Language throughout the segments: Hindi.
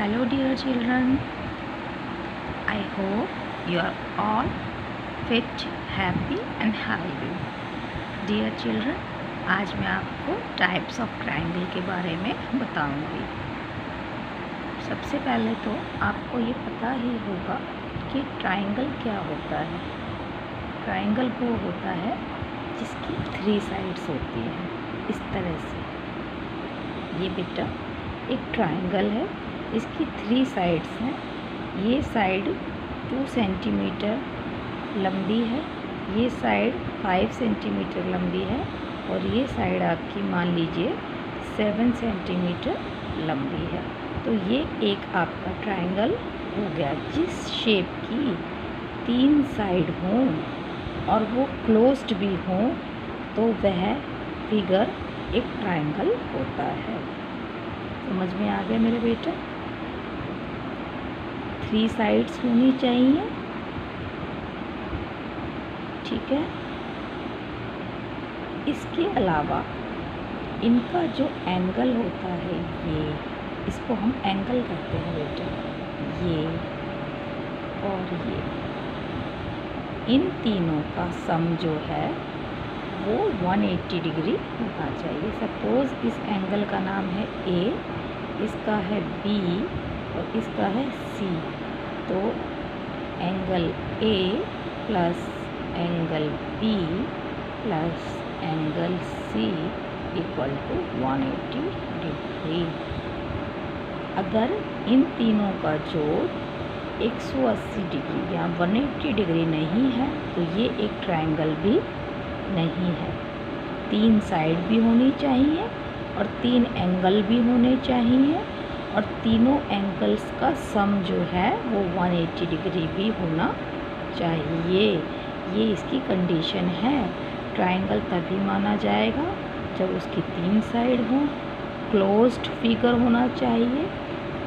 Hello dear children, I hope you are all fit, happy and healthy. Dear children, आज मैं आपको टाइप्स ऑफ ट्रायंगल के बारे में बताऊंगी। सबसे पहले तो आपको ये पता ही होगा कि ट्रायंगल क्या होता है। ट्रायंगल वो होता है जिसकी 3 साइड्स होती हैं, इस तरह से। ये बेटा एक ट्रायंगल है, इसकी 3 साइड्स हैं। ये साइड 2 सेंटीमीटर लंबी है, ये साइड 5 सेंटीमीटर लंबी है और ये साइड आपकी मान लीजिए 7 सेंटीमीटर लंबी है। तो ये एक आपका ट्रायंगल हो गया। जिस शेप की 3 साइड हों और वो क्लोज्ड भी हों तो वह फिगर एक ट्रायंगल होता है। समझ में आ गया मेरे बेटा? 3 साइड्स होनी चाहिए, ठीक है। इसके अलावा इनका जो एंगल होता है, ये इसको हम एंगल कहते हैं बेटा, ये और ये, इन तीनों का सम जो है वो 180 डिग्री होना चाहिए। सपोज़ इस एंगल का नाम है ए, इसका है बी और इसका है सी। तो angle A plus angle B plus angle C equal to 180 degree. अगर इन तीनों का जोड़ 180 डिग्री या 180 डिग्री नहीं है तो ये एक ट्रायंगल भी नहीं है। 3 साइड भी होनी चाहिए और 3 एंगल भी होने चाहिए और तीनों एंगल्स का सम जो है वो 180 डिग्री भी होना चाहिए। ये इसकी कंडीशन है। ट्रायंगल तभी माना जाएगा जब उसकी 3 साइड हों, क्लोज्ड फिगर होना चाहिए।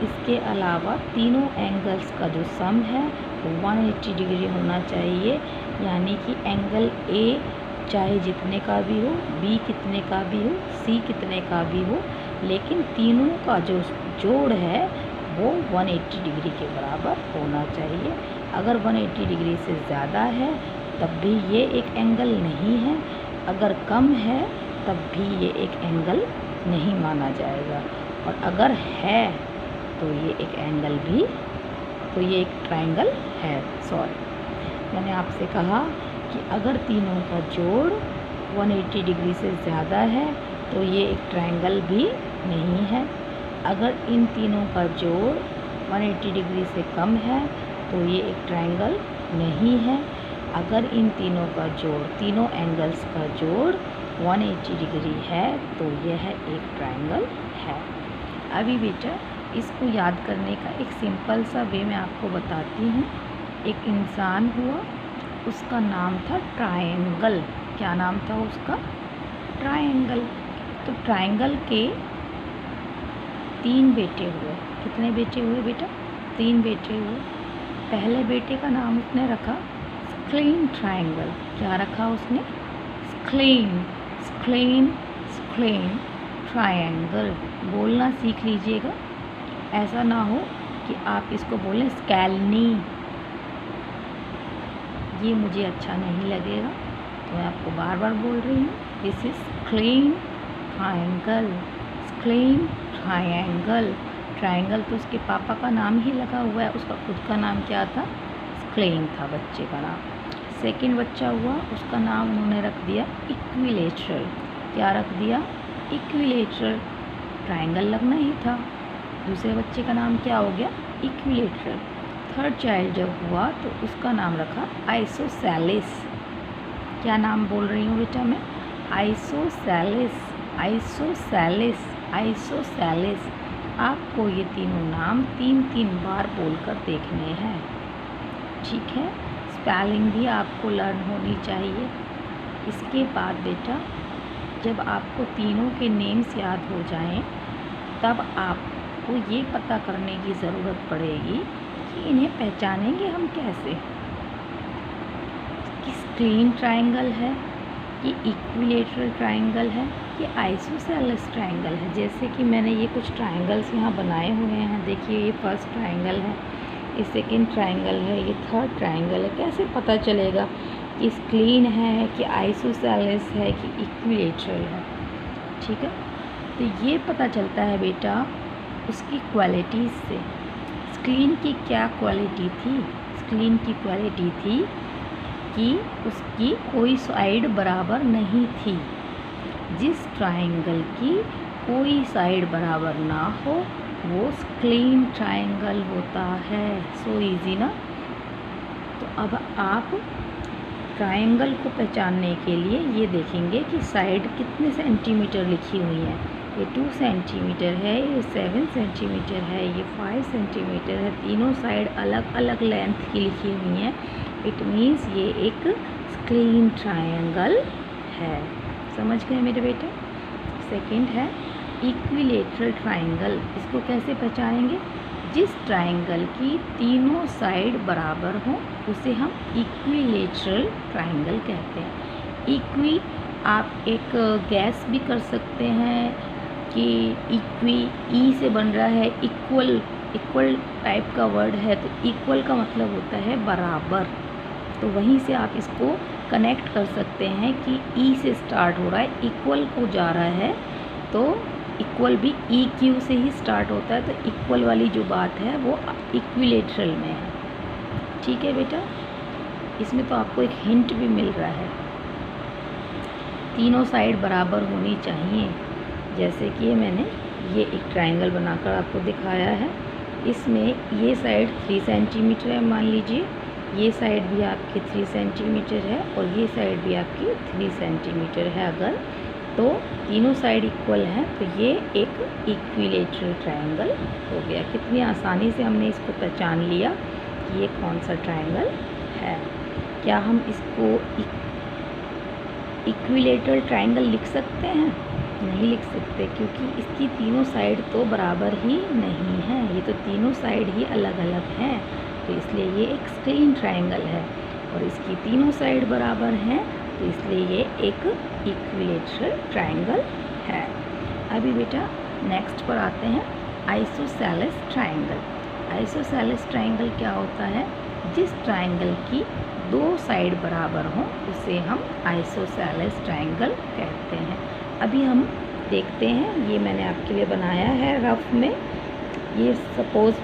इसके अलावा तीनों एंगल्स का जो सम है वो 180 डिग्री होना चाहिए। यानी कि एंगल ए चाहे जितने का भी हो, बी कितने का भी हो, सी कितने का भी हो, लेकिन तीनों का जो जोड़ है वो 180 डिग्री के बराबर होना चाहिए। अगर 180 डिग्री से ज़्यादा है तब भी ये एक एंगल नहीं है, अगर कम है तब भी ये एक एंगल नहीं माना जाएगा, और अगर है तो ये एक एंगल भी, तो ये एक ट्रायंगल है। सॉरी, मैंने आपसे कहा कि अगर तीनों का जोड़ 180 डिग्री से ज़्यादा है तो ये एक ट्रायंगल भी नहीं है। अगर इन तीनों का जोड़ 180 डिग्री से कम है तो ये एक ट्रायंगल नहीं है। अगर इन तीनों का जोड़, तीनों एंगल्स का जोड़ 180 डिग्री है तो यह एक ट्रायंगल है। अभी बेटा इसको याद करने का एक सिंपल सा वे मैं आपको बताती हूँ। एक इंसान हुआ, उसका नाम था ट्रायंगल। क्या नाम था उसका? ट्रायंगल। तो ट्रायंगल के 3 बेटे हुए। कितने बेटे हुए बेटा? 3 बेटे हुए। पहले बेटे का नाम उसने रखा स्क्लीन ट्रायंगल। क्या रखा उसने? स्क्लीन, स्क्लीन, स्क्लीन ट्रायंगल। बोलना सीख लीजिएगा, ऐसा ना हो कि आप इसको बोलें स्कैलनी, ये मुझे अच्छा नहीं लगेगा, तो मैं आपको बार बार बोल रही हूँ, this is scalene triangle, scalene triangle. Triangle तो उसके पापा का नाम ही लगा हुआ है, उसका खुद का नाम क्या था? स्क्लीन था बच्चे का नाम। सेकंड बच्चा हुआ, उसका नाम उन्होंने रख दिया इक्विलेटरल। क्या रख दिया? इक्विलेटरल। ट्रायंगल लगना ही था। दूसरे बच्चे का नाम क्या हो गया? इक्विलेटरल। थर्ड चाइल्ड जब हुआ तो उसका नाम रखा आइसोसेलेस। क्या नाम बोल रही हूँ बेटा मैं? Isosceles, isosceles, isosceles. आपको ये तीनों नाम 3-3 बार बोलकर देखने हैं, ठीक है। स्पेलिंग भी आपको लर्न होनी चाहिए। इसके बाद बेटा जब आपको तीनों के नेम्स याद हो जाएं तब आपको ये पता करने की ज़रूरत पड़ेगी कि इन्हें पहचानेंगे हम कैसे। कि स्क्लीन ट्रायंगल है, ये इक्विलेटरल ट्रायंगल है, कि आइसोसेलेस ट्रायंगल है। जैसे कि मैंने ये कुछ ट्रायंगल्स यहाँ बनाए हुए हैं, देखिए ये फर्स्ट ट्रायंगल है, ये सेकंड ट्रायंगल है, ये थर्ड ट्रायंगल है। कैसे पता चलेगा कि स्क्लीन है कि आइसोसेलेस है कि इक्विलेटरल है? ठीक है, तो ये पता चलता है बेटा उसकी क्वालिटीज़ से। स्क्लीन की क्या क्वालिटी थी? स्क्लीन की क्वालिटी थी कि उसकी कोई साइड बराबर नहीं थी। जिस ट्रायंगल की कोई साइड बराबर ना हो वो स्क्लीन ट्रायंगल होता है। सो इजी ना। तो अब आप ट्रायंगल को पहचानने के लिए ये देखेंगे कि साइड कितने सेंटीमीटर लिखी हुई है। ये 2 सेंटीमीटर है, ये 7 सेंटीमीटर है, ये 5 सेंटीमीटर है। तीनों साइड अलग अलग लेंथ की लिखी हुई हैं। इट मीन्स ये एक स्क्लीन ट्रायंगल है। समझ गए मेरे बेटे? सेकंड है इक्विलेटरल ट्रायंगल। इसको कैसे पहचानेंगे? जिस ट्रायंगल की तीनों साइड बराबर हों उसे हम इक्विलेटरल ट्रायंगल कहते हैं। इक्वी आप एक गैस भी कर सकते हैं कि इक्वी ई से बन रहा है, इक्वल टाइप का वर्ड है, तो इक्वल का मतलब होता है बराबर। तो वहीं से आप इसको कनेक्ट कर सकते हैं कि ई से स्टार्ट हो रहा है, इक्वल को जा रहा है, तो इक्वल भी ई क्यू से ही स्टार्ट होता है। तो इक्वल वाली जो बात है वो इक्विलेटरल में है। ठीक है बेटा, इसमें तो आपको एक हिंट भी मिल रहा है। तीनों साइड बराबर होनी चाहिए। जैसे कि मैंने ये एक ट्रायंगल बनाकर आपको दिखाया है, इसमें ये साइड 3 सेंटीमीटर है मान लीजिए, ये साइड भी आपकी 3 सेंटीमीटर है और ये साइड भी आपकी 3 सेंटीमीटर है। अगर तो तीनों साइड इक्वल हैं तो ये एक इक्विलेटरल ट्रायंगल हो गया। कितनी आसानी से हमने इसको पहचान लिया कि ये कौन सा ट्रायंगल है। क्या हम इसको इक्विलेटरल ट्रायंगल लिख सकते हैं? नहीं लिख सकते, क्योंकि इसकी तीनों साइड तो बराबर ही नहीं है। ये तो तीनों साइड ही अलग अलग हैं, तो इसलिए ये एक स्क्लीन ट्रायंगल है। और इसकी तीनों साइड बराबर हैं, तो इसलिए ये एक इक्विलेटरल ट्रायंगल है। अभी बेटा नेक्स्ट पर आते हैं आइसोसेलेस ट्रायंगल। आइसोसेलेस ट्रायंगल क्या होता है? जिस ट्रायंगल की 2 साइड बराबर हों उसे हम आइसोसेलेस ट्रायंगल कहते हैं। अभी हम देखते हैं, ये मैंने आपके लिए बनाया है रफ में। ये सपोज़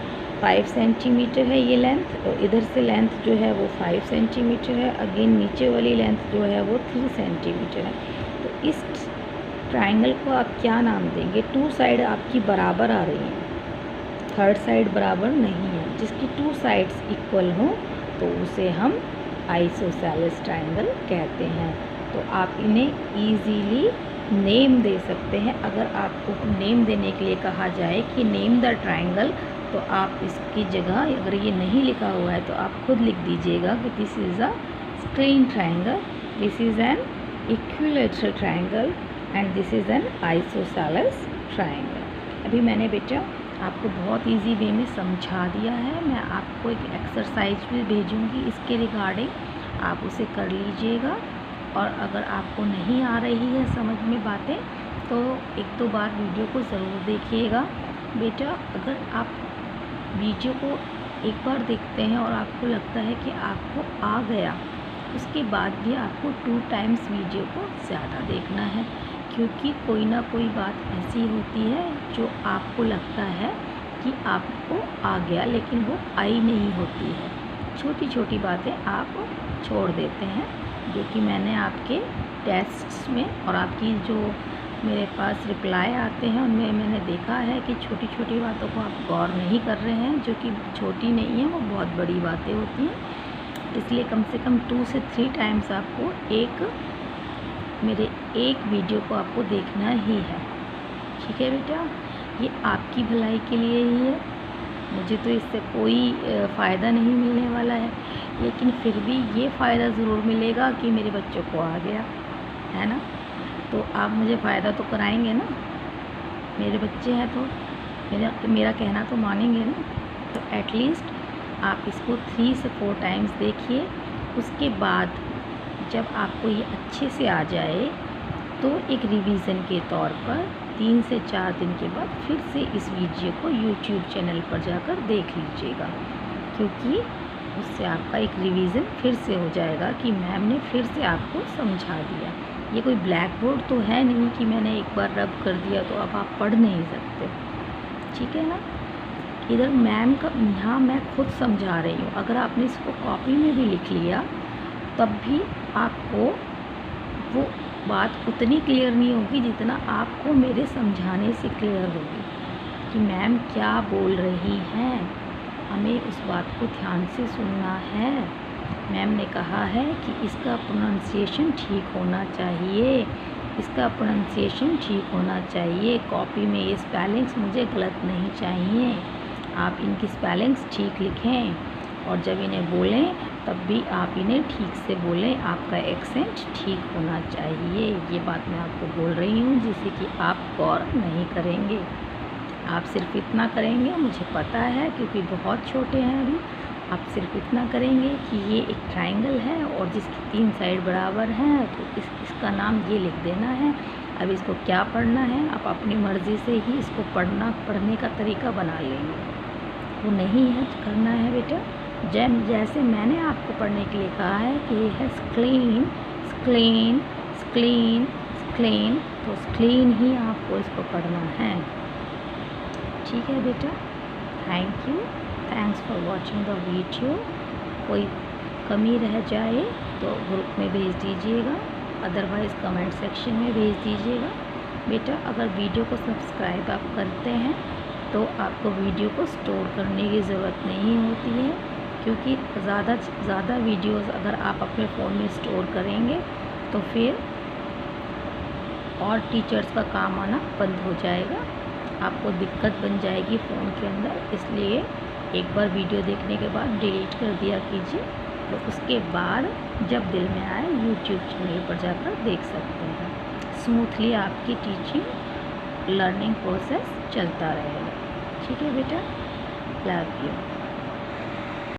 5 सेंटीमीटर है ये लेंथ, और इधर से लेंथ जो है वो 5 सेंटीमीटर है। अगेन नीचे वाली लेंथ जो है वो 3 सेंटीमीटर है। तो इस ट्रायंगल को आप क्या नाम देंगे? 2 साइड आपकी बराबर आ रही हैं, थर्ड साइड बराबर नहीं है। जिसकी 2 साइड्स इक्वल हों तो उसे हम आइसोसेलेस ट्रायंगल कहते हैं। तो आप इन्हें ईजीली नेम दे सकते हैं। अगर आपको नेम देने के लिए कहा जाए कि नेम द ट्रायंगल, तो आप इसकी जगह अगर ये नहीं लिखा हुआ है तो आप खुद लिख दीजिएगा कि this is a scalene triangle, this is an equilateral triangle and this is an isosceles triangle. अभी मैंने बेटा आपको बहुत इजी वे में समझा दिया है। मैं आपको एक एक्सरसाइज भी भेजूँगी इसके रिगार्डिंग, आप उसे कर लीजिएगा। और अगर आपको नहीं आ रही है समझ में बातें तो 1-2 बार वीडियो को ज़रूर देखिएगा। बेटा अगर आप वीडियो को एक बार देखते हैं और आपको लगता है कि आपको आ गया, उसके बाद भी आपको 2 टाइम्स वीडियो को ज़्यादा देखना है, क्योंकि कोई ना कोई बात ऐसी होती है जो आपको लगता है कि आपको आ गया लेकिन वो आई नहीं होती है। छोटी छोटी बातें आप छोड़ देते हैं, जो कि मैंने आपके टेस्ट्स में और आपकी जो मेरे पास रिप्लाई आते हैं उनमें मैंने देखा है कि छोटी छोटी बातों को आप गौर नहीं कर रहे हैं, जो कि छोटी नहीं है, वो बहुत बड़ी बातें होती हैं। इसलिए कम से कम 2 से 3 टाइम्स आपको मेरे एक वीडियो को आपको देखना ही है। ठीक है बेटा, ये आपकी भलाई के लिए ही है। मुझे तो इससे कोई फ़ायदा नहीं मिलने वाला है, लेकिन फिर भी ये फ़ायदा ज़रूर मिलेगा कि मेरे बच्चों को आ गया है ना। तो आप मुझे फ़ायदा तो कराएंगे ना, मेरे बच्चे हैं तो मेरा कहना तो मानेंगे ना। तो एटलीस्ट आप इसको 3 से 4 टाइम्स देखिए। उसके बाद जब आपको ये अच्छे से आ जाए तो एक रिवीजन के तौर पर 3 से 4 दिन के बाद फिर से इस वीडियो को यूट्यूब चैनल पर जाकर देख लीजिएगा, क्योंकि उससे आपका एक रिवीजन फिर से हो जाएगा कि मैम ने फिर से आपको समझा दिया। ये कोई ब्लैक बोर्ड तो है नहीं कि मैंने एक बार रब कर दिया तो अब आप पढ़ नहीं सकते, ठीक है ना। इधर मैम का यहाँ मैं खुद समझा रही हूँ, अगर आपने इसको कॉपी में भी लिख लिया तब भी आपको वो बात उतनी क्लियर नहीं होगी जितना आपको मेरे समझाने से क्लियर होगी कि मैम क्या बोल रही हैं। हमें उस बात को ध्यान से सुनना है। मैम ने कहा है कि इसका प्रोनाउंसिएशन ठीक होना चाहिए, इसका प्रोनाउंसिएशन ठीक होना चाहिए। कॉपी में ये स्पेलिंग्स मुझे गलत नहीं चाहिए, आप इनकी स्पेलिंग्स ठीक लिखें और जब इन्हें बोलें तब भी आप इन्हें ठीक से बोलें, आपका एक्सेंट ठीक होना चाहिए। ये बात मैं आपको बोल रही हूँ जिससे कि आप गौर नहीं करेंगे, आप सिर्फ इतना करेंगे, मुझे पता है क्योंकि बहुत छोटे हैं अभी। आप सिर्फ इतना करेंगे कि ये एक ट्रायंगल है और जिसकी 3 साइड बराबर हैं तो इसका नाम ये लिख देना है। अब इसको क्या पढ़ना है आप अपनी मर्ज़ी से ही इसको पढ़ने का तरीका बना लेंगे, वो नहीं है करना है बेटा जैसे मैंने आपको पढ़ने के लिए कहा है कि ये है स्क्लीन स्क्लीन स्क्लीन स्क्लीन, तो स्क्लीन ही आपको इसको पढ़ना है, ठीक है बेटा। Thank you, thanks for watching the video. कोई कमी रह जाए तो ग्रुप में भेज दीजिएगा, अदरवाइज़ कमेंट सेक्शन में भेज दीजिएगा। बेटा अगर वीडियो को सब्सक्राइब आप करते हैं तो आपको वीडियो को स्टोर करने की ज़रूरत नहीं होती है, क्योंकि ज़्यादा वीडियोस अगर आप अपने फ़ोन में स्टोर करेंगे तो फिर और टीचर्स का काम आना बंद हो जाएगा, आपको दिक्कत बन जाएगी फ़ोन के अंदर। इसलिए एक बार वीडियो देखने के बाद डिलीट कर दिया कीजिए, तो उसके बाद जब दिल में आए यूट्यूब चैनल पर जाकर देख सकते हैं। स्मूथली आपकी टीचिंग लर्निंग प्रोसेस चलता रहेगा, ठीक है बेटा। Love you.